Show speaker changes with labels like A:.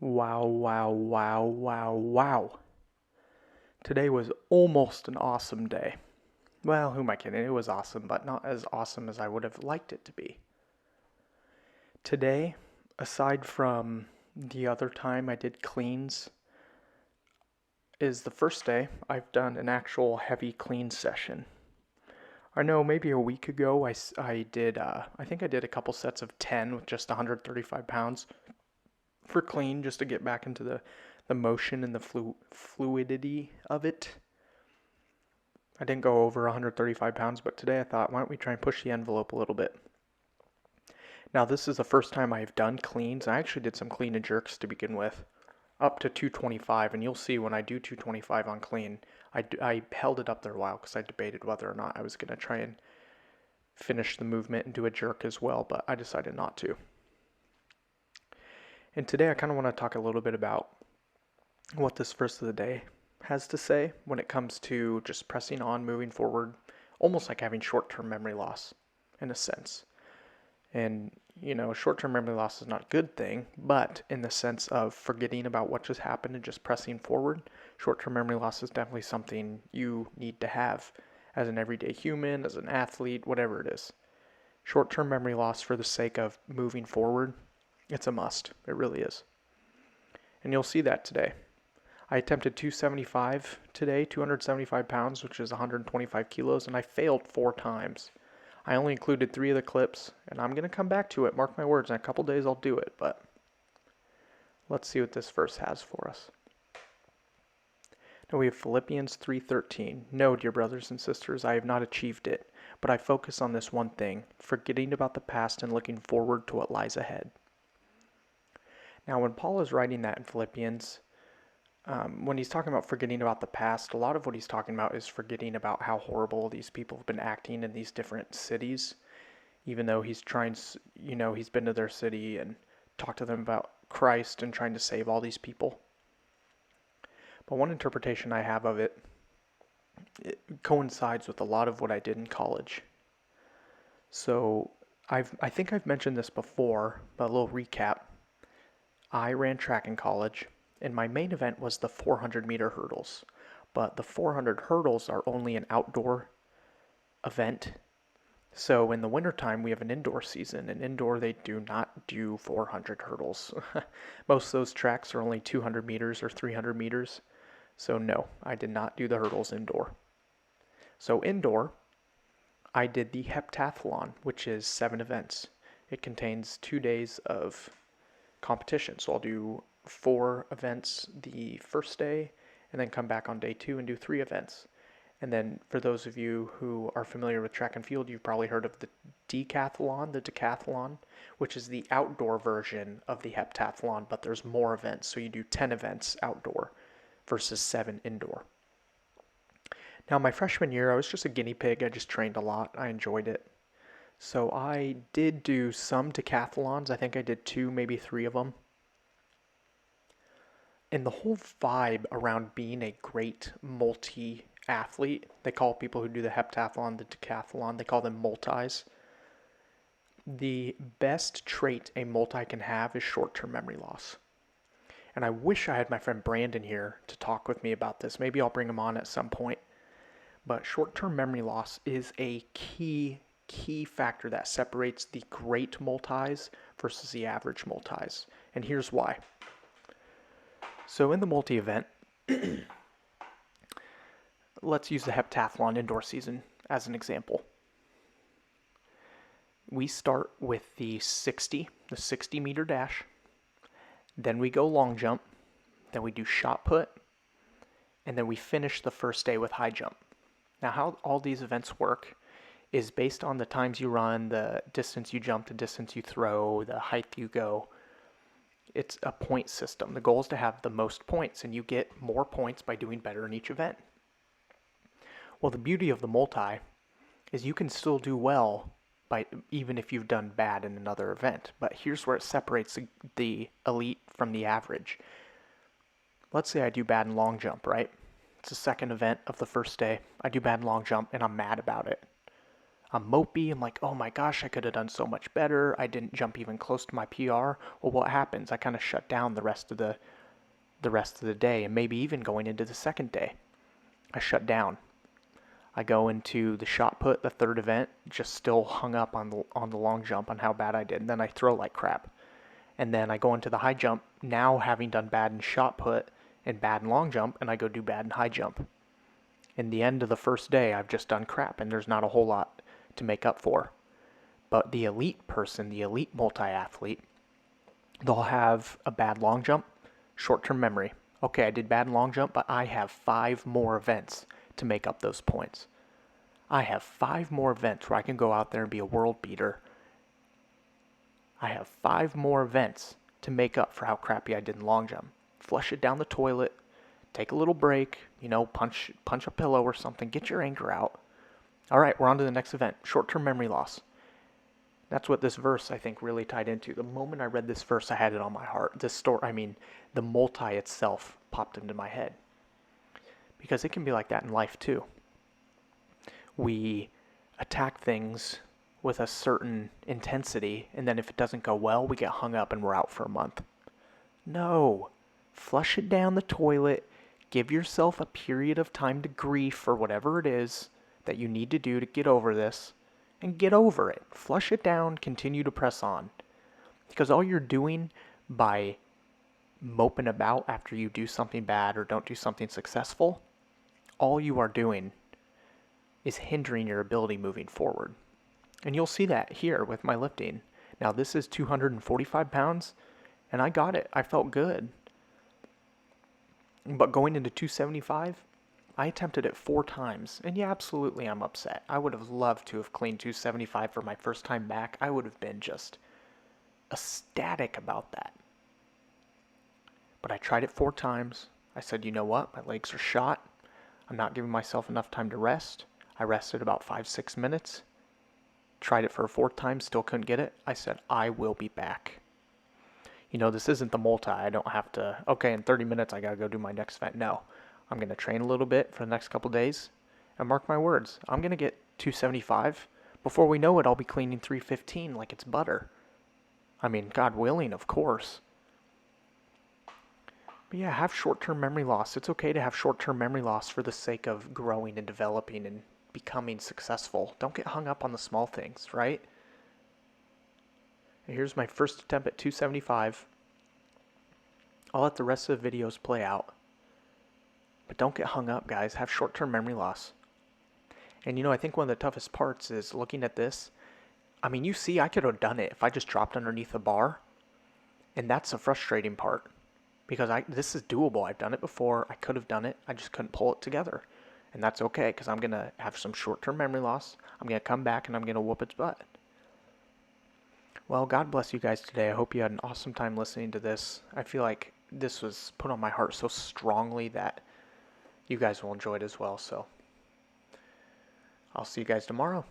A: Wow, wow, wow, wow, wow. Today was almost an awesome day. Well, who am I kidding? It was awesome, but not as awesome as I would have liked it to be. Today, aside from the other time I did cleans, is the first day I've done an actual heavy clean session. I know maybe a week ago I did, I think I did a couple sets of 10 with just 135 pounds for clean just to get back into the motion and the fluidity of it. I didn't go over 135 pounds, but today I thought, why don't we try and push the envelope a little bit? Now, this is the first time I've done cleans. I actually did some clean and jerks to begin with, up to 225, and you'll see when I do 225 on clean, I held it up there a while because I debated whether or not I was going to try and finish the movement and do a jerk as well, but I decided not to. And today I kind of want to talk a little bit about what this first of the day has to say when it comes to just pressing on, moving forward, almost like having short-term memory loss in a sense. And, short-term memory loss is not a good thing, but in the sense of forgetting about what just happened and just pressing forward, short-term memory loss is definitely something you need to have as an everyday human, as an athlete, whatever it is. Short-term memory loss for the sake of moving forward, it's a must. It really is. And you'll see that today. I attempted 275 today, 275 pounds, which is 125 kilos, and I failed 4 times. I only included 3 of the clips, and I'm going to come back to it. Mark my words, in a couple days I'll do it, but let's see what this verse has for us. Now we have Philippians 3:13. No, dear brothers and sisters, I have not achieved it, but I focus on this one thing, forgetting about the past and looking forward to what lies ahead. Now when Paul is writing that in Philippians, when he's talking about forgetting about the past, a lot of what he's talking about is forgetting about how horrible these people have been acting in these different cities, even though he's trying, he's been to their city and talked to them about Christ and trying to save all these people. But one interpretation I have of it coincides with a lot of what I did in college. So I think I've mentioned this before, but a little recap. I ran track in college, and my main event was the 400-meter hurdles. But the 400 hurdles are only an outdoor event. So in the wintertime, we have an indoor season, and indoor they do not do 400 hurdles. Most of those tracks are only 200 meters or 300 meters. So no, I did not do the hurdles indoor. So indoor, I did the heptathlon, which is 7 events. It contains 2 days of competition. So I'll do 4 events the first day and then come back on day 2 and do 3 events. And then for those of you who are familiar with track and field, you've probably heard of the decathlon, which is the outdoor version of the heptathlon, but there's more events. So you do 10 events outdoor versus 7 indoor. Now my freshman year, I was just a guinea pig. I just trained a lot. I enjoyed it. So I did do some decathlons. I think I did 2, maybe 3 of them. And the whole vibe around being a great multi-athlete, they call people who do the heptathlon, the decathlon, they call them multis. The best trait a multi can have is short-term memory loss. And I wish I had my friend Brandon here to talk with me about this. Maybe I'll bring him on at some point. But short-term memory loss is a key factor that separates the great multis versus the average multis. And here's why. So in the multi-event, let's use the heptathlon indoor season as an example. We start with the 60-meter dash. Then we go long jump. Then we do shot put. And then we finish the first day with high jump. Now how all these events work is based on the times you run, the distance you jump, the distance you throw, the height you go. It's a point system. The goal is to have the most points, and you get more points by doing better in each event. Well, the beauty of the multi is you can still do well even if you've done bad in another event. But here's where it separates the elite from the average. Let's say I do bad in long jump, right? It's the second event of the first day. I do bad in long jump, and I'm mad about it. I'm mopey. I'm like, oh my gosh, I could have done so much better. I didn't jump even close to my PR. Well, what happens? I kind of shut down the rest of the day, and maybe even going into the second day. I shut down. I go into the shot put, the third event, just still hung up on the long jump on how bad I did. And then I throw like crap. And then I go into the high jump, now having done bad in shot put and bad in long jump, and I go do bad in high jump. In the end of the first day, I've just done crap, and there's not a whole lot to make up for. But the elite person, the elite multi-athlete, they'll have a bad long jump, short-term memory. Okay, I did bad in long jump, but I have 5 more events to make up those points. I have 5 more events where I can go out there and be a world beater. I have 5 more events to make up for how crappy I did in long jump. Flush it down the toilet, take a little break, punch a pillow or something, get your anger out. All right, we're on to the next event, short-term memory loss. That's what this verse, I think, really tied into. The moment I read this verse, I had it on my heart. The multi itself popped into my head. Because it can be like that in life, too. We attack things with a certain intensity, and then if it doesn't go well, we get hung up and we're out for a month. No. Flush it down the toilet. Give yourself a period of time to grieve or whatever it is that you need to do to get over this. And get over it. Flush it down, continue to press on. Because all you're doing by moping about after you do something bad or don't do something successful, all you are doing is hindering your ability moving forward. And you'll see that here with my lifting. Now this is 245 pounds, and I got it. I felt good. But going into 275, I attempted it 4 times, and yeah, absolutely I'm upset. I would have loved to have cleaned 275 for my first time back. I would have been just ecstatic about that. But I tried it 4 times. I said, you know what? My legs are shot. I'm not giving myself enough time to rest. I rested about 5-6 minutes. Tried it for a 4th time, still couldn't get it. I said, I will be back. This isn't the multi. I don't have to, okay, in 30 minutes I gotta go do my next event. No. I'm going to train a little bit for the next couple days, and mark my words, I'm going to get 275. Before we know it, I'll be cleaning 315 like it's butter. I mean, God willing, of course. But yeah, have short-term memory loss. It's okay to have short-term memory loss for the sake of growing and developing and becoming successful. Don't get hung up on the small things, right? And here's my first attempt at 275. I'll let the rest of the videos play out. But don't get hung up, guys. Have short-term memory loss. And I think one of the toughest parts is looking at this. I mean, you see, I could have done it if I just dropped underneath the bar. And that's the frustrating part. Because this is doable. I've done it before. I could have done it. I just couldn't pull it together. And that's okay, because I'm going to have some short-term memory loss. I'm going to come back and I'm going to whoop its butt. Well, God bless you guys today. I hope you had an awesome time listening to this. I feel like this was put on my heart so strongly that you guys will enjoy it as well. So I'll see you guys tomorrow.